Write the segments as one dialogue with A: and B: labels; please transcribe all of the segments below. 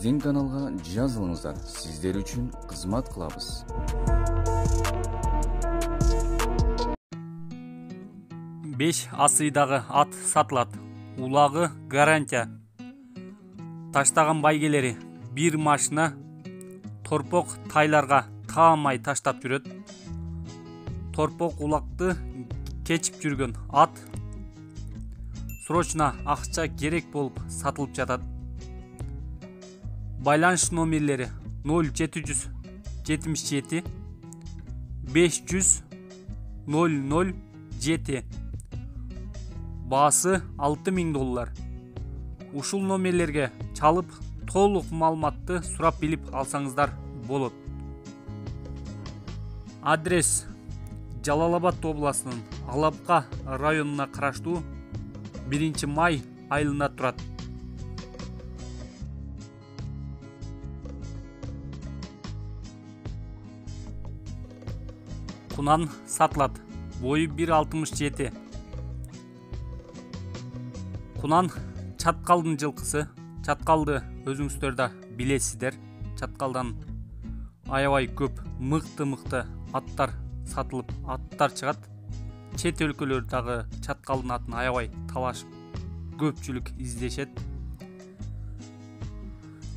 A: биздин каналга жазылыңыздар, сиздер үчүн кызмат кылабыз.
B: Беш асыйдагы ат сатылат. Улагы гарантия. Таштаган байгелери бир машина торпок тайларга таамай таштап жүрөт. Торпок улакты кечип жүргөн ат срочно акча керек болуп сатылып жатат. Байланыш номерлери 0777 500 007. Баасы $6000. Ушул номерлерге чалып толук маалыматты сурап билип алсаңыздар болот. Адрес Жалал-Абад областынын Алапка районуна караштуу 1 май айылында турат. Кунан сатылат. Бою 1,67. Кунан чаткалдын жылкысы. Чаткалды өзүңүздөр да билесиздер. Чаткалдан аябай көп мыкты аттар сатылып, аттар чыгат. Чет өлкөлөрдөгү чаткалдын атын аябай талашып, көпчүлүк издешет.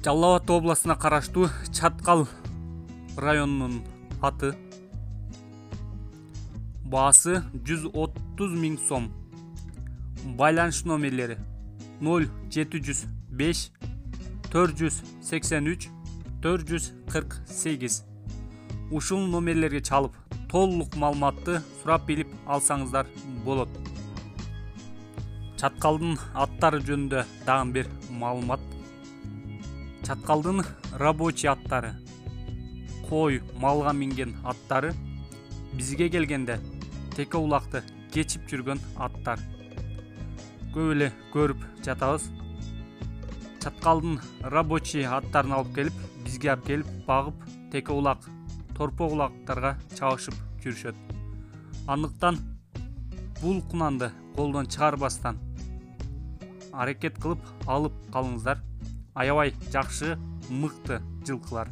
B: Жалал-Абад областына караштуу Чаткал районунун аты. Баасы 130 000 сом. Байланыш номерлери 0705 483 448. Ушул номерлерге чалып толук маалыматты сурап билип алсаңыздар болот. Чаткалдын аттары жөнүндө дагы бир маалымат. Чаткалдын рабочий аттары, кой, малга минген аттары бизге келгенде теке улакты кечип жүргөн аттар. Көп эле көрүп жатабыз. Чаткалдын рабочий аттарын алып келип, бизге алып келип багып, теке улак, торпок улактарга чабышып жүрүшөт. Андыктан бул кунанды колдон чыгарбастан аракет кылып алып калыңыздар. Аябай жакшы, мыкты жылкылар.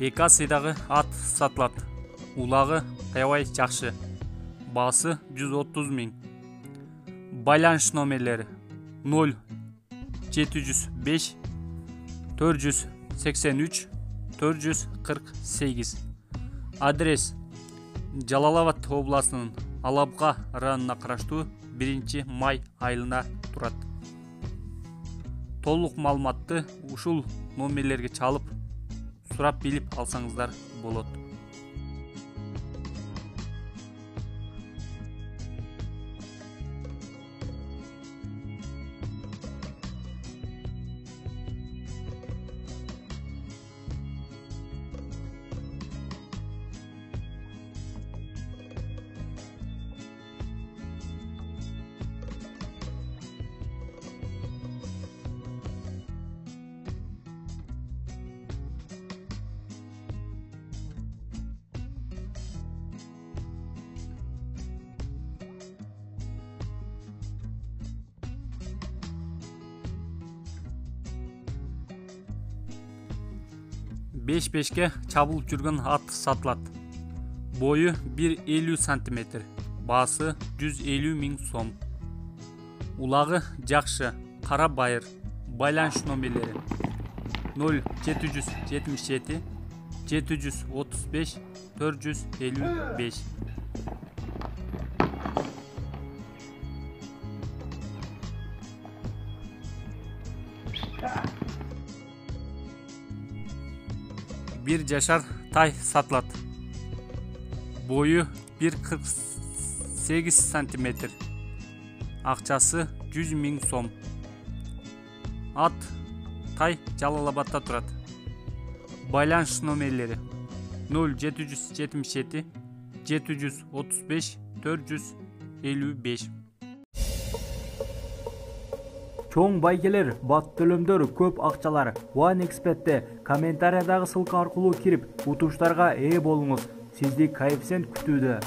B: Эки асыйдагы ат сатылат. Улагы аябай жакшы. Баасы 130 000. Байланыш номерлери 0705 483 448. Адрес Жалал-Абад областынын Алапка районуна караштуу 1 май айылында турат. Толук маалыматты ушул номерлерге чалып сурап билип алсаңыздар болот. Беш-бешке чабылып жүргөн ат сатылат. Бою 1,50 см. Баасы 150 000 сом. Улагы жакшы, кара байыр. Байланыш номерлери 0777 735 455. bir жашар тай сатылат. Boyu 1,48 сантиметр. Акчасы 100 000 сом. Ат тай Жалал-Абадта турат. Байланыш номерлери 0777 735 455.
C: Чоң байгелер, бат төлөмдөр, көп акчалар. OneXBet'те комментариядагы ссылка аркылуу кирип, утуштарга ээ болуңуз. Сизди коэффициент күтүүдө.